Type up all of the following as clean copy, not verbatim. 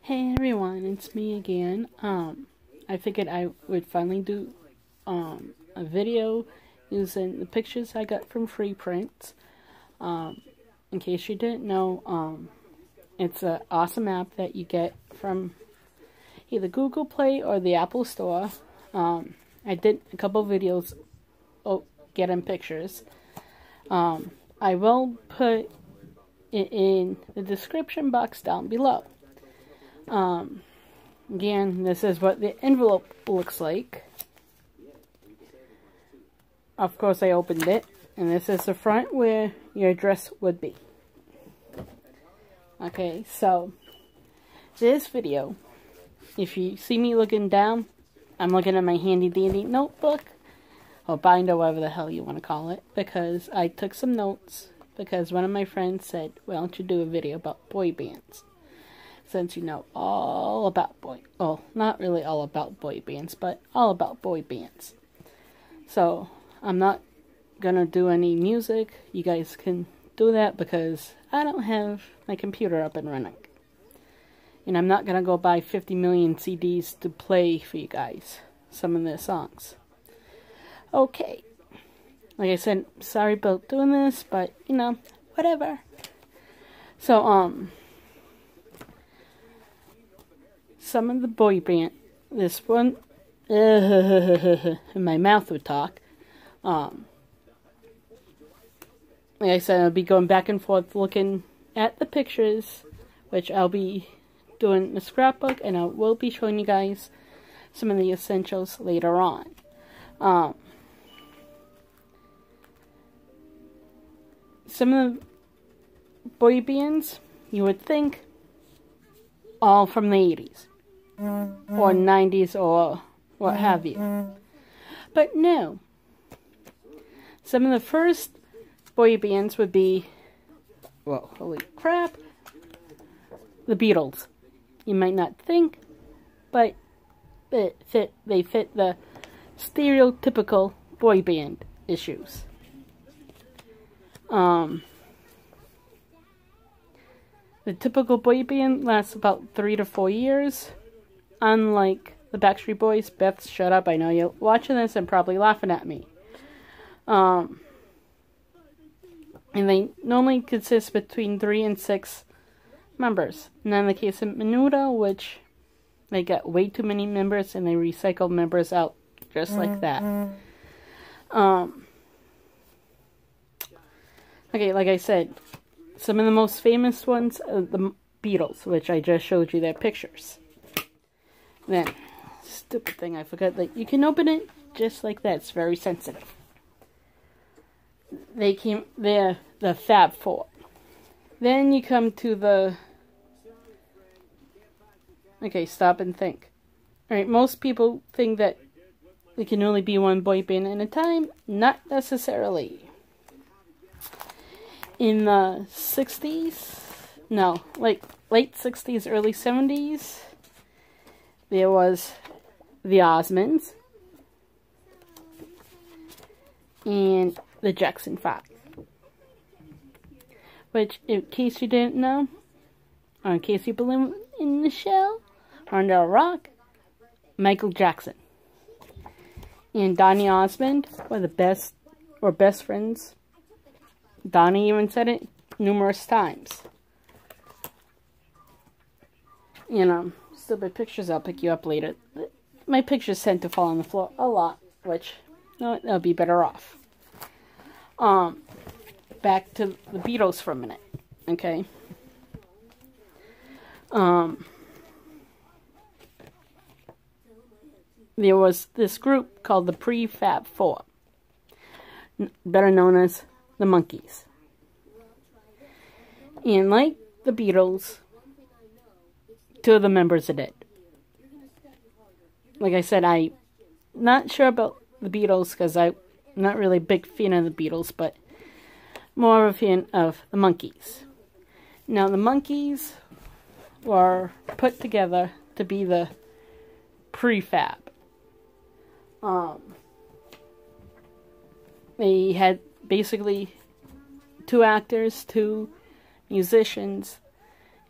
Hey everyone, it's me again. I figured I would finally do a video using the pictures I got from Free Prints. In case you didn't know, it's an awesome app that you get from either Google Play or the Apple Store. I did a couple videos getting pictures. I will put it in the description box down below. Again, this is what the envelope looks like. Of course, I opened it, and this is the front where your address would be. Okay, so this video, if you see me looking down, I'm looking at my handy dandy notebook, or binder, whatever the hell you want to call it, because I took some notes, because one of my friends said, why don't you do a video about boy bands? Since you know all about not really all about boy bands, but all about boy bands. So, I'm not gonna do any music. You guys can do that because I don't have my computer up and running. And I'm not gonna go buy 50 million CDs to play for you guys some of their songs. Okay. Like I said, sorry about doing this, but, you know, whatever. So, some of the boy band, this one, my mouth would talk. Like I said, I'll be going back and forth looking at the pictures, which I'll be doing the scrapbook, and I will be showing you guys some of the essentials later on. Some of the boy bands, you would think, all from the 80s. Or 90s or what have you. But no. Some of the first boy bands would be, well, holy crap, the Beatles. You might not think, but they fit the stereotypical boy band issues. The typical boy band lasts about 3 to 4 years. Unlike the Backstreet Boys. Beth, shut up. I know you're watching this and probably laughing at me. And they normally consist between 3 and 6 members. And in the case of Menudo, which they got way too many members and they recycle members out just like that. Okay, like I said, some of the most famous ones are the Beatles, which I just showed you their pictures. Then, stupid thing, I forgot that you can open it just like that. It's very sensitive. They're the Fab Four. Then you come to the... Okay, stop and think. Alright, most people think that there can only be one boy band at a time. Not necessarily. In the 60s, no, like late 60s, early 70s, there was the Osmonds and the Jackson 5. Which, in case you didn't know, or in case you believe in the show, or under a rock, Michael Jackson and Donny Osmond were the best friends. Donnie even said it numerous times. You know, stupid pictures, I'll pick you up later. My pictures tend to fall on the floor a lot, which, no, they'll be better off. Back to the Beatles for a minute, okay? There was this group called the Pre-Fab Four, better known as the Monkees. And like the Beatles, 2 of the members are dead. Like I said, I'm not sure about the Beatles because I'm not really a big fan of the Beatles, but more of a fan of the Monkees. Now, the Monkees were put together to be the prefab. They had basically 2 actors, 2 musicians,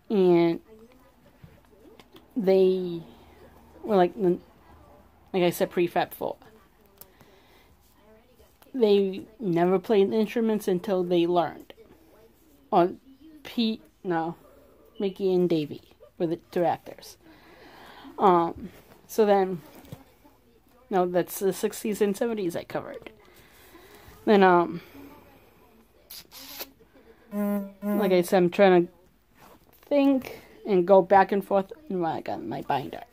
and they were like I said, prefab 4. They never played instruments until they learned. On Mickey and Davey were the 2 actors. So then, no, that's the 60s and 70s I covered. Then, like I said, I'm trying to think and go back and forth in my binder.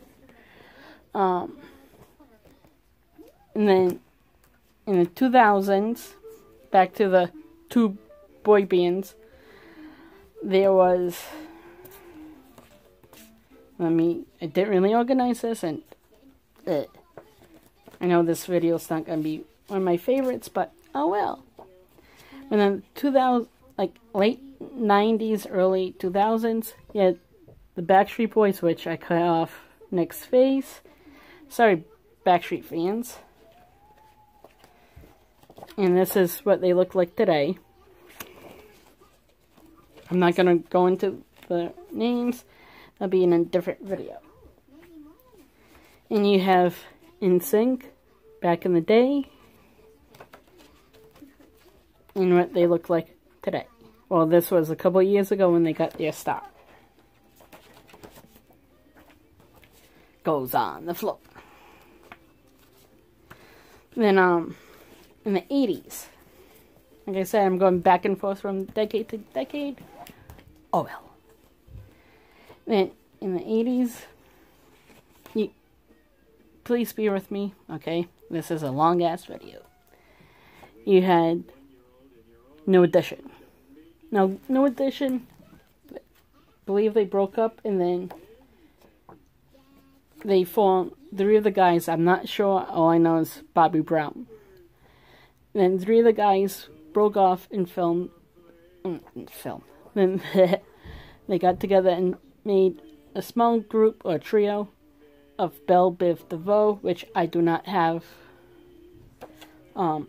And then, in the 2000s, back to the 2 boy bands, there was, I didn't really organize this, and I know this video is not going to be one of my favorites, but oh well. And then 2000, like late 90s, early 2000s, you had the Backstreet Boys, which I cut off Nick's face. Sorry, Backstreet fans. And this is what they look like today. I'm not going to go into the names. That'll be in a different video. And you have Nsync back in the day. And what they look like today. Well, this was a couple of years ago when they got their start. Goes on the floor. Then, in the 80s. Like I said, I'm going back and forth from decade to decade. Oh well. Then, in the 80s, please bear with me, okay? This is a long-ass video. You had No Edition. Now, No Edition, I believe they broke up, and then they formed 3 of the guys. I'm not sure. All I know is Bobby Brown. Then 3 of the guys broke off and filmed. Then they got together and made a small group or trio of Bell, Biv, DeVoe, which I do not have a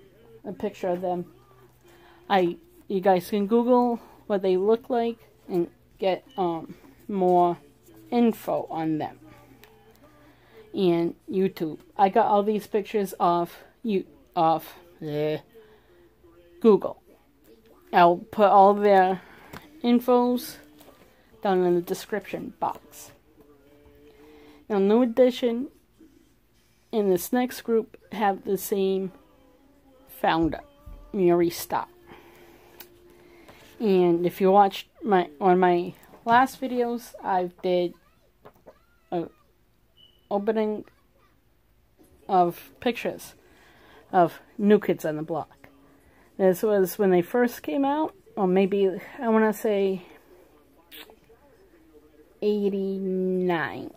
picture of them. You guys can Google what they look like and get more info on them. And YouTube. I got all these pictures off Google. I'll put all their infos down in the description box. Now, New Edition and this next group have the same founder, Murray Stott. And if you watched one of my last videos, I did a opening of pictures of New Kids on the Block. This was when they first came out, or maybe, I want to say, 89.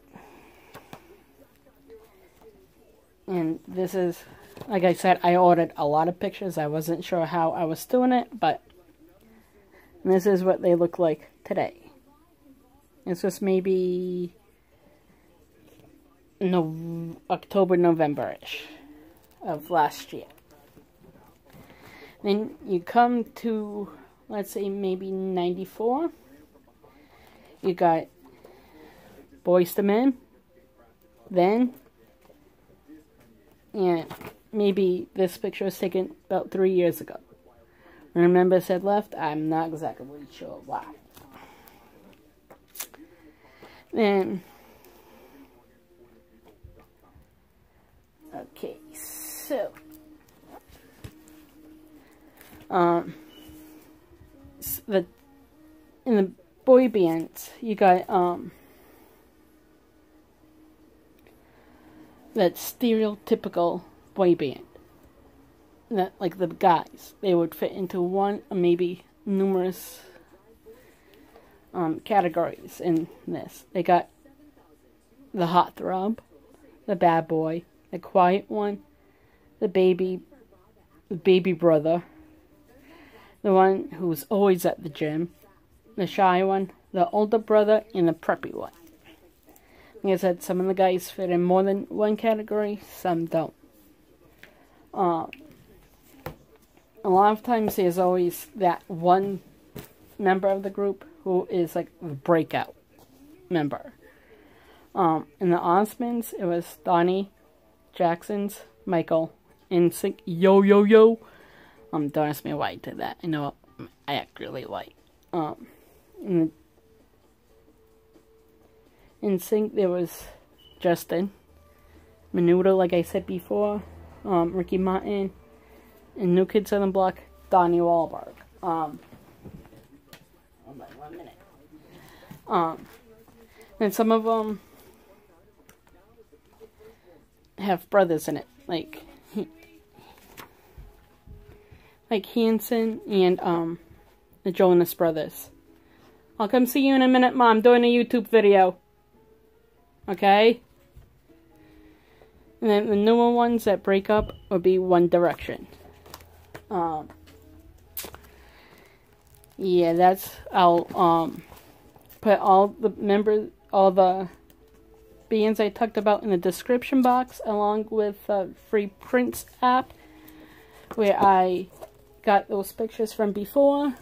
And this is, like I said, I ordered a lot of pictures. I wasn't sure how I was doing it, but this is what they look like today. This was maybe October, November-ish of last year. Then you come to, let's say, maybe 94. You got Boyz II Men. And maybe this picture was taken about 3 years ago. When members had left, I'm not exactly sure why. Then, okay, so, in the boy bands, you got, that stereotypical boy band. That, like the guys, they would fit into one or maybe numerous categories in this. They got the hot throb, the bad boy, the quiet one, the baby brother, the one who's always at the gym, the shy one, the older brother, and the preppy one. Like I said, some of the guys fit in more than one category, some don't. A lot of times there's always that one member of the group who is like the breakout member. In the Osmonds, it was Donnie, Jackson's, Michael, Nsync, yo yo yo. Don't ask me why I did that. I know I act really light. In Nsync, there was Justin, Menudo, like I said before, Ricky Martin, and New Kids on the Block, Donnie Wahlberg. Hold on 1 minute. And some of them have brothers in it, like Hanson and the Jonas Brothers. I'll come see you in a minute, Mom. I'm doing a YouTube video. Okay? And then the newer ones that break up will be One Direction. Yeah, that's, I'll put all the members, all the bands I talked about in the description box, along with the free prints app where I got those pictures from before.